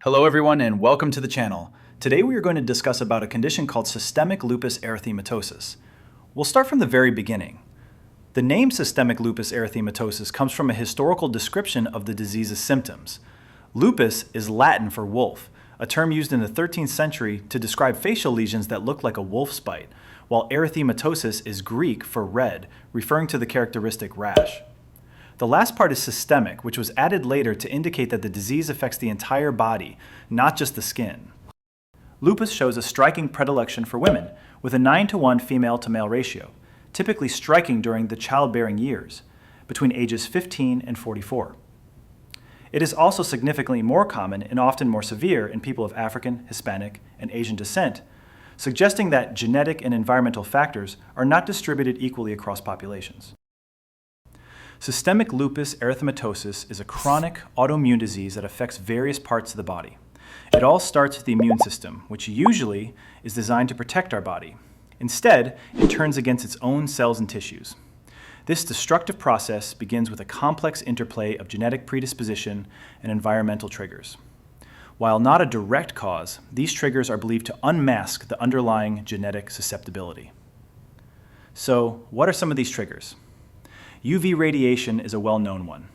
Hello everyone and welcome to the channel. Today we are going to discuss about a condition called Systemic Lupus Erythematosus. We'll start from the very beginning. The name Systemic Lupus Erythematosus comes from a historical description of the disease's symptoms. Lupus is Latin for wolf, a term used in the 13th century to describe facial lesions that look like a wolf's bite, while erythematosus is Greek for red, referring to the characteristic rash. The last part is systemic, which was added later to indicate that the disease affects the entire body, not just the skin. Lupus shows a striking predilection for women, with a 9-to-1 female to male ratio, typically striking during the childbearing years, between ages 15 and 44. It is also significantly more common and often more severe in people of African, Hispanic, and Asian descent, suggesting that genetic and environmental factors are not distributed equally across populations. Systemic lupus erythematosus is a chronic autoimmune disease that affects various parts of the body. It all starts with the immune system, which usually is designed to protect our body. Instead, it turns against its own cells and tissues. This destructive process begins with a complex interplay of genetic predisposition and environmental triggers. While not a direct cause, these triggers are believed to unmask the underlying genetic susceptibility. So, what are some of these triggers? UV radiation is a well-known one.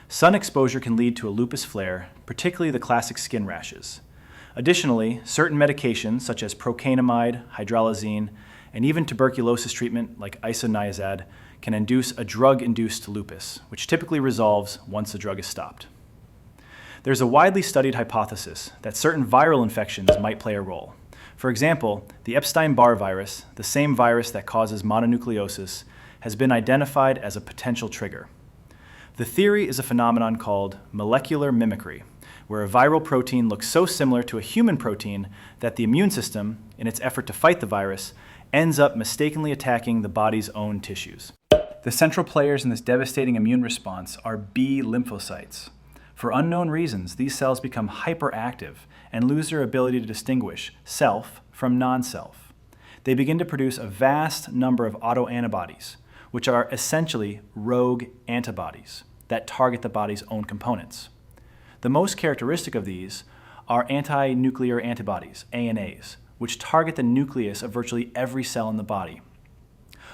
Sun exposure can lead to a lupus flare, particularly the classic skin rashes. Additionally, certain medications such as procainamide, hydralazine, and even tuberculosis treatment like isoniazid can induce a drug-induced lupus, which typically resolves once the drug is stopped. There's a widely studied hypothesis that certain viral infections might play a role. For example, the Epstein-Barr virus, the same virus that causes mononucleosis, has been identified as a potential trigger. The theory is a phenomenon called molecular mimicry, where a viral protein looks so similar to a human protein that the immune system, in its effort to fight the virus, ends up mistakenly attacking the body's own tissues. The central players in this devastating immune response are B lymphocytes. For unknown reasons, these cells become hyperactive and lose their ability to distinguish self from non-self. They begin to produce a vast number of autoantibodies, which are essentially rogue antibodies that target the body's own components. The most characteristic of these are anti-nuclear antibodies, ANAs, which target the nucleus of virtually every cell in the body.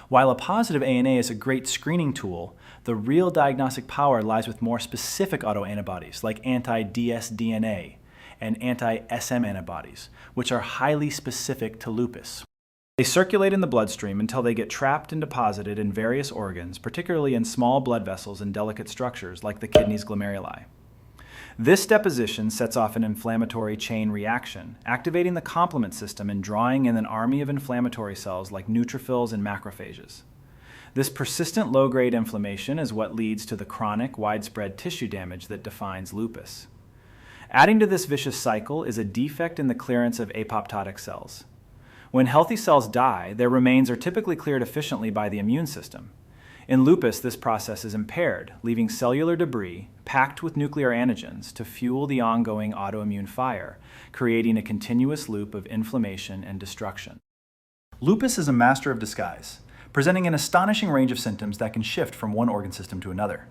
While a positive ANA is a great screening tool, the real diagnostic power lies with more specific autoantibodies like anti-dsDNA and anti-SM antibodies, which are highly specific to lupus. They circulate in the bloodstream until they get trapped and deposited in various organs, particularly in small blood vessels and delicate structures like the kidney's glomeruli. This deposition sets off an inflammatory chain reaction, activating the complement system and drawing in an army of inflammatory cells like neutrophils and macrophages. This persistent low-grade inflammation is what leads to the chronic, widespread tissue damage that defines lupus. Adding to this vicious cycle is a defect in the clearance of apoptotic cells. When healthy cells die, their remains are typically cleared efficiently by the immune system. In lupus, this process is impaired, leaving cellular debris packed with nuclear antigens to fuel the ongoing autoimmune fire, creating a continuous loop of inflammation and destruction. Lupus is a master of disguise, presenting an astonishing range of symptoms that can shift from one organ system to another.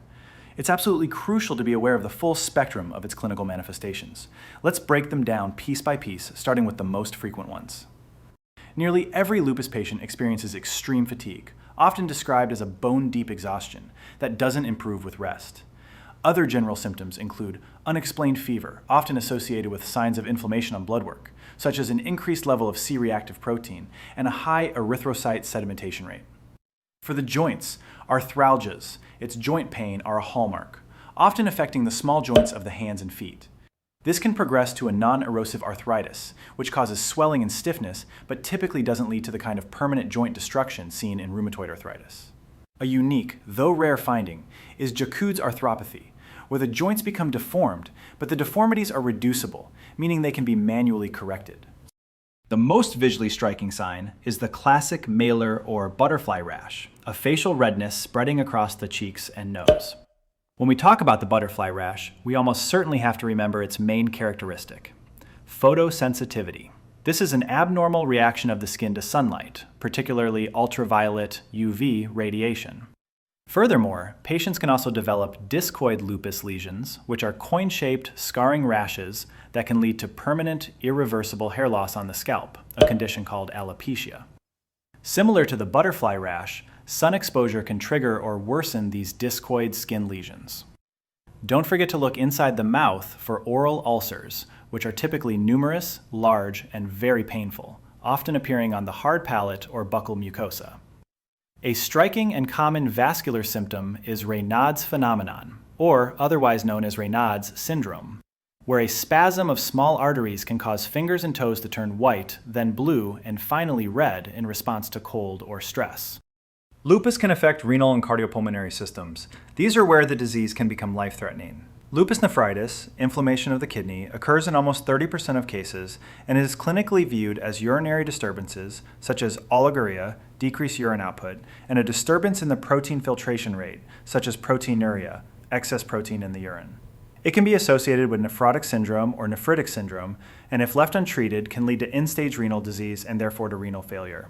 It's absolutely crucial to be aware of the full spectrum of its clinical manifestations. Let's break them down piece by piece, starting with the most frequent ones. Nearly every lupus patient experiences extreme fatigue, often described as a bone-deep exhaustion that doesn't improve with rest. Other general symptoms include unexplained fever, often associated with signs of inflammation on blood work, such as an increased level of C-reactive protein and a high erythrocyte sedimentation rate. For the joints, arthralgias, its joint pain, are a hallmark, often affecting the small joints of the hands and feet. This can progress to a non-erosive arthritis, which causes swelling and stiffness, but typically doesn't lead to the kind of permanent joint destruction seen in rheumatoid arthritis. A unique, though rare finding is Jacquard's arthropathy, where the joints become deformed, but the deformities are reducible, meaning they can be manually corrected. The most visually striking sign is the classic malar or butterfly rash, a facial redness spreading across the cheeks and nose. When we talk about the butterfly rash, we almost certainly have to remember its main characteristic: photosensitivity. This is an abnormal reaction of the skin to sunlight, particularly ultraviolet UV radiation. Furthermore, patients can also develop discoid lupus lesions, which are coin-shaped, scarring rashes that can lead to permanent, irreversible hair loss on the scalp, a condition called alopecia. Similar to the butterfly rash, sun exposure can trigger or worsen these discoid skin lesions. Don't forget to look inside the mouth for oral ulcers, which are typically numerous, large, and very painful, often appearing on the hard palate or buccal mucosa. A striking and common vascular symptom is Raynaud's phenomenon, or otherwise known as Raynaud's syndrome, where a spasm of small arteries can cause fingers and toes to turn white, then blue, and finally red in response to cold or stress. Lupus can affect renal and cardiopulmonary systems. These are where the disease can become life-threatening. Lupus nephritis, inflammation of the kidney, occurs in almost 30% of cases and is clinically viewed as urinary disturbances such as oliguria, decreased urine output, and a disturbance in the protein filtration rate, such as proteinuria, excess protein in the urine. It can be associated with nephrotic syndrome or nephritic syndrome, and if left untreated, can lead to end-stage renal disease and therefore to renal failure.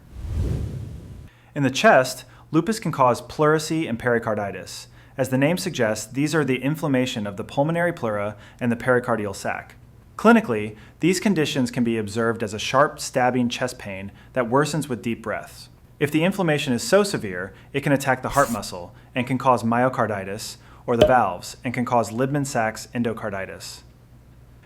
In the chest, lupus can cause pleurisy and pericarditis. As the name suggests, these are the inflammation of the pulmonary pleura and the pericardial sac. Clinically, these conditions can be observed as a sharp, stabbing chest pain that worsens with deep breaths. If the inflammation is so severe, it can attack the heart muscle and can cause myocarditis, or the valves, and can cause Liebman-Sachs endocarditis.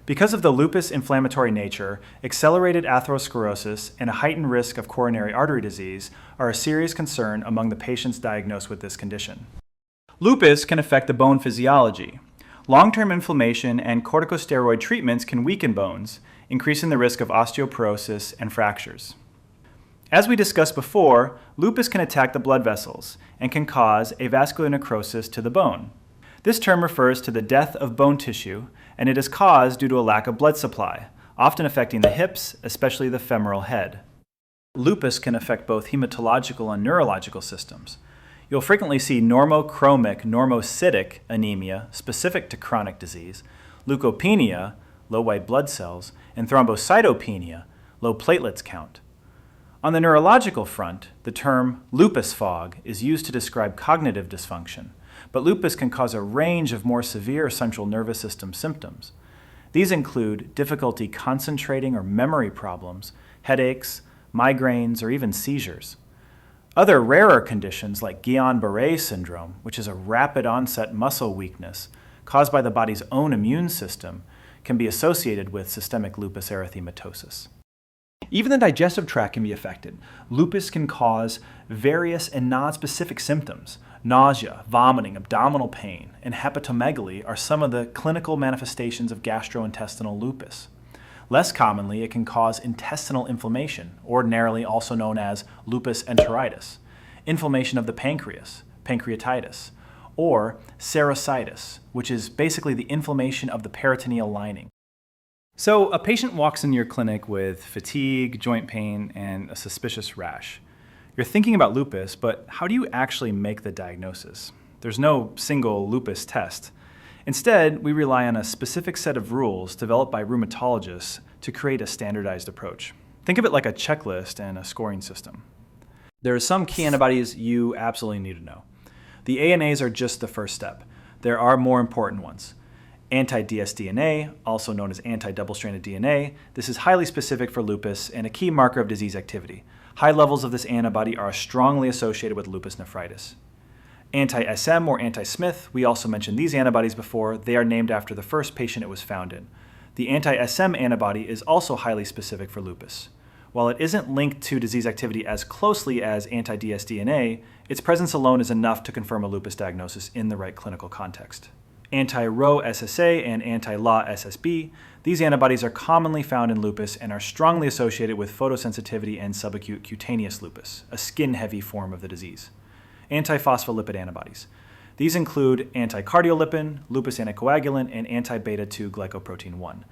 Because of the lupus inflammatory nature, accelerated atherosclerosis and a heightened risk of coronary artery disease are a serious concern among the patients diagnosed with this condition. Lupus can affect the bone physiology. Long-term inflammation and corticosteroid treatments can weaken bones, increasing the risk of osteoporosis and fractures. As we discussed before, lupus can attack the blood vessels and can cause avascular necrosis to the bone. This term refers to the death of bone tissue, and it is caused due to a lack of blood supply, often affecting the hips, especially the femoral head. Lupus can affect both hematological and neurological systems. You'll frequently see normochromic normocytic anemia specific to chronic disease, leukopenia, low white blood cells, and thrombocytopenia, low platelets count. On the neurological front, the term lupus fog is used to describe cognitive dysfunction, but lupus can cause a range of more severe central nervous system symptoms. These include difficulty concentrating or memory problems, headaches, migraines, or even seizures. Other rarer conditions like Guillain-Barré syndrome, which is a rapid onset muscle weakness caused by the body's own immune system, can be associated with systemic lupus erythematosus. Even the digestive tract can be affected. Lupus can cause various and non-specific symptoms. Nausea, vomiting, abdominal pain, and hepatomegaly are some of the clinical manifestations of gastrointestinal lupus. Less commonly, it can cause intestinal inflammation, ordinarily also known as lupus enteritis, inflammation of the pancreas, pancreatitis, or serositis, which is basically the inflammation of the peritoneal lining. So a patient walks into your clinic with fatigue, joint pain, and a suspicious rash. You're thinking about lupus, but how do you actually make the diagnosis? There's no single lupus test. Instead, we rely on a specific set of rules developed by rheumatologists to create a standardized approach. Think of it like a checklist and a scoring system. There are some key antibodies you absolutely need to know. The ANAs are just the first step. There are more important ones. Anti-dsDNA, also known as anti-double-stranded DNA, this is highly specific for lupus and a key marker of disease activity. High levels of this antibody are strongly associated with lupus nephritis. Anti-SM or anti-Smith, we also mentioned these antibodies before. They are named after the first patient it was found in. The anti-SM antibody is also highly specific for lupus. While it isn't linked to disease activity as closely as anti-dsDNA, its presence alone is enough to confirm a lupus diagnosis in the right clinical context. Anti-Rho SSA and anti-La SSB, these antibodies are commonly found in lupus and are strongly associated with photosensitivity and subacute cutaneous lupus, a skin-heavy form of the disease. Anti-phospholipid antibodies. These include anti-cardiolipin, lupus anticoagulant, and anti-beta-2 glycoprotein 1.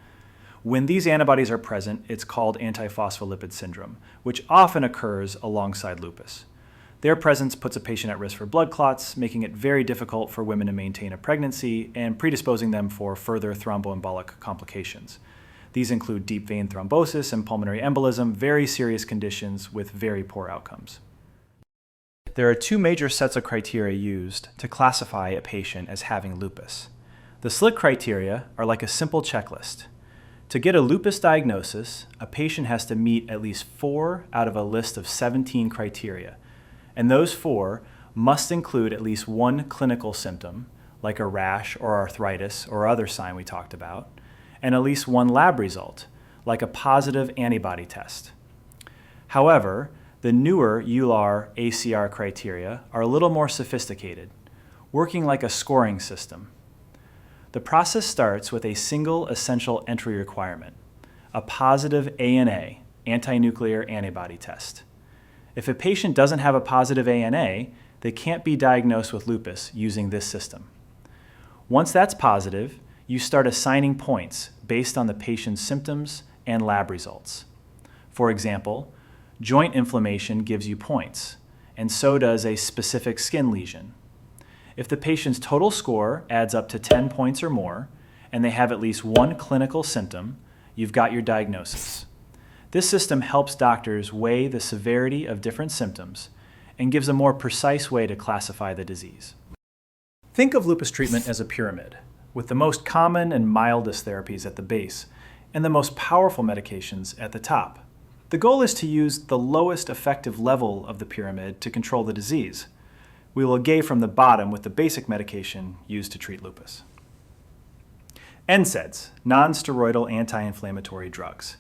When these antibodies are present, it's called antiphospholipid syndrome, which often occurs alongside lupus. Their presence puts a patient at risk for blood clots, making it very difficult for women to maintain a pregnancy and predisposing them for further thromboembolic complications. These include deep vein thrombosis and pulmonary embolism, very serious conditions with very poor outcomes. There are two major sets of criteria used to classify a patient as having lupus. The SLIC criteria are like a simple checklist. To get a lupus diagnosis, a patient has to meet at least 4 out of a list of 17 criteria, and those 4 must include at least one clinical symptom, like a rash or arthritis or other sign we talked about, and at least one lab result, like a positive antibody test. However, the newer EULAR-ACR criteria are a little more sophisticated, working like a scoring system. The process starts with a single essential entry requirement, a positive ANA, anti-nuclear antibody test. If a patient doesn't have a positive ANA, they can't be diagnosed with lupus using this system. Once that's positive, you start assigning points based on the patient's symptoms and lab results. For example, joint inflammation gives you points, and so does a specific skin lesion. If the patient's total score adds up to 10 points or more, and they have at least one clinical symptom, you've got your diagnosis. This system helps doctors weigh the severity of different symptoms and gives a more precise way to classify the disease. Think of lupus treatment as a pyramid, with the most common and mildest therapies at the base, and the most powerful medications at the top. The goal is to use the lowest effective level of the pyramid to control the disease. We will go from the bottom with the basic medication used to treat lupus. NSAIDs, non-steroidal anti-inflammatory drugs.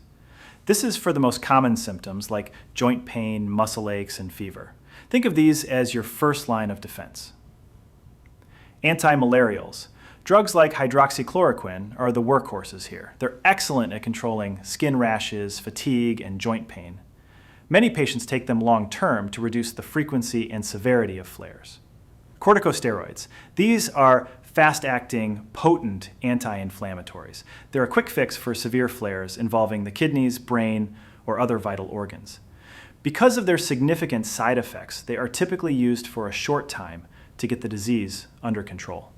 This is for the most common symptoms like joint pain, muscle aches, and fever. Think of these as your first line of defense. Anti-malarials. Drugs like hydroxychloroquine are the workhorses here. They're excellent at controlling skin rashes, fatigue, and joint pain. Many patients take them long-term to reduce the frequency and severity of flares. Corticosteroids. These are fast-acting, potent anti-inflammatories. They're a quick fix for severe flares involving the kidneys, brain, or other vital organs. Because of their significant side effects, they are typically used for a short time to get the disease under control.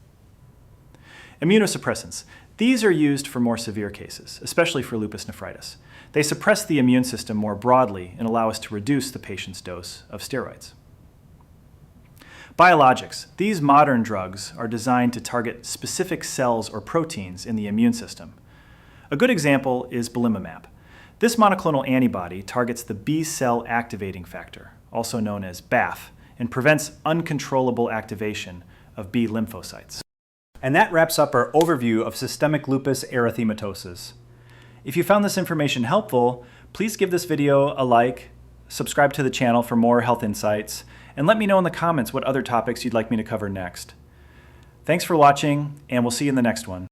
Immunosuppressants. These are used for more severe cases, especially for lupus nephritis. They suppress the immune system more broadly and allow us to reduce the patient's dose of steroids. Biologics. These modern drugs are designed to target specific cells or proteins in the immune system. A good example is belimumab. This monoclonal antibody targets the B-cell activating factor, also known as BAFF, and prevents uncontrollable activation of B lymphocytes. And that wraps up our overview of systemic lupus erythematosus. If you found this information helpful, please give this video a like, subscribe to the channel for more health insights, and let me know in the comments what other topics you'd like me to cover next. Thanks for watching, and we'll see you in the next one.